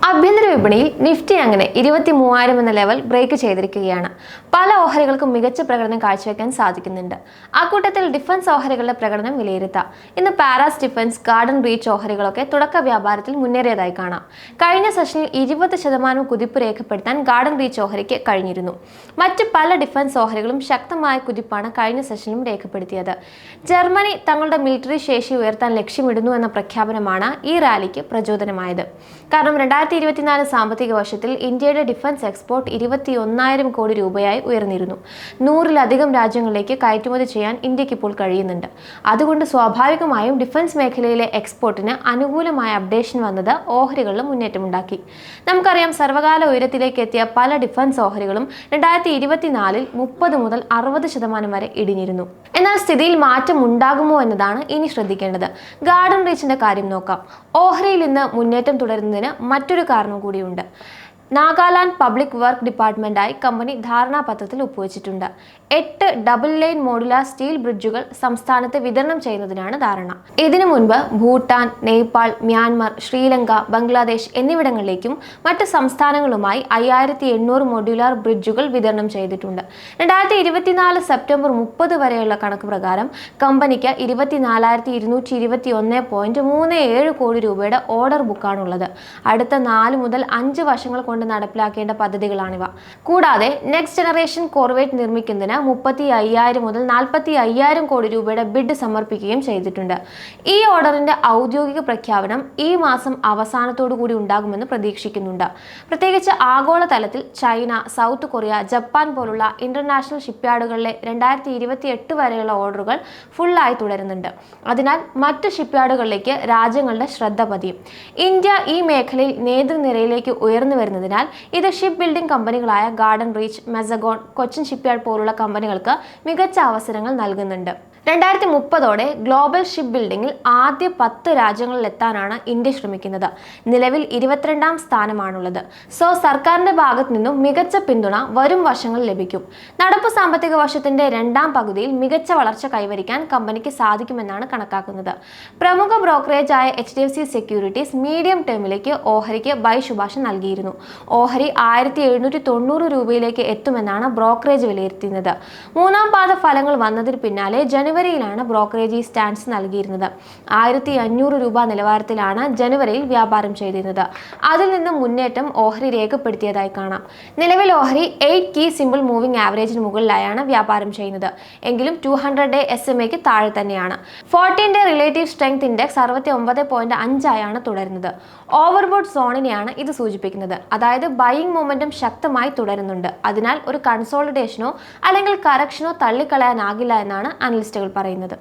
ആഭ്യന്തര വിപണിയിൽ നിഫ്റ്റി അങ്ങനെ 23,000 എന്ന ലെവൽ ബ്രേക്ക് ചെയ്തിരിക്കുകയാണ്. പല ഓഹരികൾക്കും മികച്ച പ്രകടനം കാഴ്ചവെക്കാൻ സാധിക്കുന്നുണ്ട്. അക്കൂട്ടത്തിൽ ഡിഫൻസ് ഓഹരികളുടെ പ്രകടനം വിലയിരുത്താം. ഇന്ന് പാരാസ് ഡിഫൻസ്, ഗാർഡൻ റീച്ച് ഓഹരികളൊക്കെ തുടക്ക വ്യാപാരത്തിൽ മുന്നേറിയതായി കാണാം. കഴിഞ്ഞ സെഷനിൽ 20% കുതിപ്പ് രേഖപ്പെടുത്താൻ ഗാർഡൻ റീച്ച് ഓഹരിക്ക് കഴിഞ്ഞിരുന്നു. മറ്റ് പല ഡിഫൻസ് ഓഹരികളും ശക്തമായ കുതിപ്പാണ് കഴിഞ്ഞ സെഷനിലും രേഖപ്പെടുത്തിയത്. ജർമ്മനി തങ്ങളുടെ മിലിറ്ററി ശേഷി ഉയർത്താൻ ലക്ഷ്യമിടുന്നു എന്ന പ്രഖ്യാപനമാണ് ഈ റാലിക്ക് പ്രചോദനമായത്. കാരണം 2024 സാമ്പത്തിക വർഷത്തിൽ ഇന്ത്യയുടെ ഡിഫൻസ് എക്സ്പോർട്ട് 21,000 കോടി രൂപയായി ഉയർന്നിരുന്നു. 100-ലധികം രാജ്യങ്ങളിലേക്ക് കയറ്റുമതി ചെയ്യാൻ ഇന്ത്യക്ക് ഇപ്പോൾ കഴിയുന്നുണ്ട്. അതുകൊണ്ട് സ്വാഭാവികമായും ഡിഫൻസ് മേഖലയിലെ എക്സ്പോർട്ടിന് അനുകൂലമായ അപ്ഡേഷൻ വന്നത് ഓഹരികളിലും മുന്നേറ്റമുണ്ടാക്കി. നമുക്കറിയാം, സർവകാല ഉയരത്തിലേക്ക് എത്തിയ പല ഡിഫൻസ് ഓഹരികളും 2024 30 മുതൽ 60% വരെ ഇടിഞ്ഞിരുന്നു. എന്നാൽ സ്ഥിതിയിൽ മാറ്റം ഉണ്ടാകുമോ എന്നതാണ് ഇനി ശ്രദ്ധിക്കേണ്ടത്. ഗാർഡൻ റീച്ചിന്റെ കാര്യം നോക്കാം. ഓഹരിയിൽ ഇന്ന് മുന്നേറ്റം തുടരുന്നതിന് മറ്റൊരു കാരണം കൂടിയുണ്ട്. നാഗാലാൻഡ് പബ്ലിക് വർക്ക് ഡിപ്പാർട്ട്മെന്റായി കമ്പനി ധാരണാപത്രത്തിൽ ഒപ്പുവെച്ചിട്ടുണ്ട്. 8 ഡബിൾ ലൈൻ മോഡുലാർ സ്റ്റീൽ ബ്രിഡ്ജുകൾ സംസ്ഥാനത്ത് വിതരണം ചെയ്യുന്നതിനാണ് ധാരണ. ഇതിനു മുൻപ് ഭൂട്ടാൻ, നേപ്പാൾ, മ്യാൻമർ, ശ്രീലങ്ക, ബംഗ്ലാദേശ് എന്നിവിടങ്ങളിലേക്കും മറ്റ് സംസ്ഥാനങ്ങളുമായി 5,800 മോഡുലാർ ബ്രിഡ്ജുകൾ വിതരണം ചെയ്തിട്ടുണ്ട്. 2024 സെപ്റ്റംബർ 30 വരെയുള്ള കണക്ക് പ്രകാരം കമ്പനിക്ക് 24,221.37 കോടി രൂപയുടെ ഓർഡർ ബുക്കാണുള്ളത്. അടുത്ത 4 മുതൽ 5 വർഷങ്ങൾ കൊണ്ട് നടപ്പിലാക്കേണ്ട പദ്ധതികളാണിവ. കൂടാതെ നെക്സ്റ്റ് ജനറേഷൻ കോർവേറ്റ് നിർമ്മിക്കുന്നതിന് 35,000 മുതൽ 45,000 കോടി രൂപയുടെ ബിഡ് സമർപ്പിക്കുകയും ചെയ്തിട്ടുണ്ട്. ഈ ഓർഡറിന്റെ ഔദ്യോഗിക പ്രഖ്യാപനം ഈ മാസം അവസാനത്തോടു കൂടി ഉണ്ടാകുമെന്ന് പ്രതീക്ഷിക്കുന്നുണ്ട്. പ്രത്യേകിച്ച് ആഗോളതലത്തിൽ ചൈന, സൗത്ത് കൊറിയ, ജപ്പാൻ പോലുള്ള ഇന്റർനാഷണൽ ഷിപ്പ്യാർഡുകളിലെ 2028 വരെയുള്ള ഓർഡറുകൾ ഫുള്ളായി തുടരുന്നുണ്ട്. അതിനാൽ മറ്റ് ഷിപ്പ്യാർഡുകളിലേക്ക് രാജ്യങ്ങളുടെ ശ്രദ്ധ പതിയും. ഇന്ത്യ ഈ മേഖലയിൽ നേതൃനിരയിലേക്ക് ഉയർന്നു വരുന്നതിനാൽ ഇത് ഷിപ്പ് ബിൽഡിംഗ് കമ്പനികളായ Garden Reach, Mazagon, Cochin shipyard പോലുള്ള കമ്പനികൾക്ക് മികച്ച അവസരങ്ങൾ നൽകുന്നുണ്ട്. 2030ഓടെ ഗ്ലോബൽ ഷിപ്പ് ബിൽഡിംഗിൽ ആദ്യ 10 രാജ്യങ്ങളിൽ എത്താനാണ് ഇന്ത്യ ശ്രമിക്കുന്നത്. നിലവിൽ 22ാം സ്ഥാനമാണുള്ളത്. സർക്കാരിന്റെ ഭാഗത്തു നിന്നും മികച്ച പിന്തുണ വരും വർഷങ്ങളിൽ ലഭിക്കും. നടപ്പു സാമ്പത്തിക വർഷത്തിന്റെ 2ാം പകുതിയിൽ മികച്ച വളർച്ച കൈവരിക്കാൻ കമ്പനിക്ക് സാധിക്കുമെന്നാണ് കണക്കാക്കുന്നത്. പ്രമുഖ ബ്രോക്കറേജായ HDFC സെക്യൂരിറ്റീസ് മീഡിയം ടേമിലേക്ക് ഓഹരിക്ക് ബൈ ശുപാർശ നൽകിയിരുന്നു. ഓഹരി 1,790 രൂപയിലേക്ക് എത്തുമെന്നാണ് ബ്രോക്കറേജ് വിലയിരുത്തുന്നത്. 3ാം പാദ ഫലങ്ങൾ വന്നതിന് പിന്നാലെ ജനുവരിയിലാണ് ബ്രോക്കറേജ് ഈ സ്റ്റാൻസ് നൽകിയിരുന്നത്. 1,500 രൂപ നിലവാരത്തിലാണ് ജനുവരിയിൽ വ്യാപാരം ചെയ്തിരുന്നത്. അതിൽ നിന്നും മുന്നേറ്റം ഓഹരി രേഖപ്പെടുത്തിയതായി കാണാം. നിലവിൽ ഓഹരി 8 കീ സിമ്പിൾ മൂവിംഗ് ആവറേജിന് മുകളിലായാണ് വ്യാപാരം ചെയ്യുന്നത്. എങ്കിലും 200-ഡേ SMA-ക്ക് താഴെ തന്നെയാണ്. 14-ഡേ റിലേറ്റീവ് സ്ട്രെങ്ത് ഇൻഡെക്സ് 69.5 ആയാണ് തുടരുന്നത്. ഓവർബോട്ട് സോണിനെയാണ് ഇത് സൂചിപ്പിക്കുന്നത്. അതായത് ബൈയിങ് മൊമെന്റം ശക്തമായി തുടരുന്നുണ്ട്. അതിനാൽ ഒരു കൺസോളിഡേഷനോ അല്ലെങ്കിൽ കറക്ഷനോ തള്ളിക്കളയാനാകില്ല എന്നാണ് അനലിസ്റ്റുകൾ പറയുന്നത്.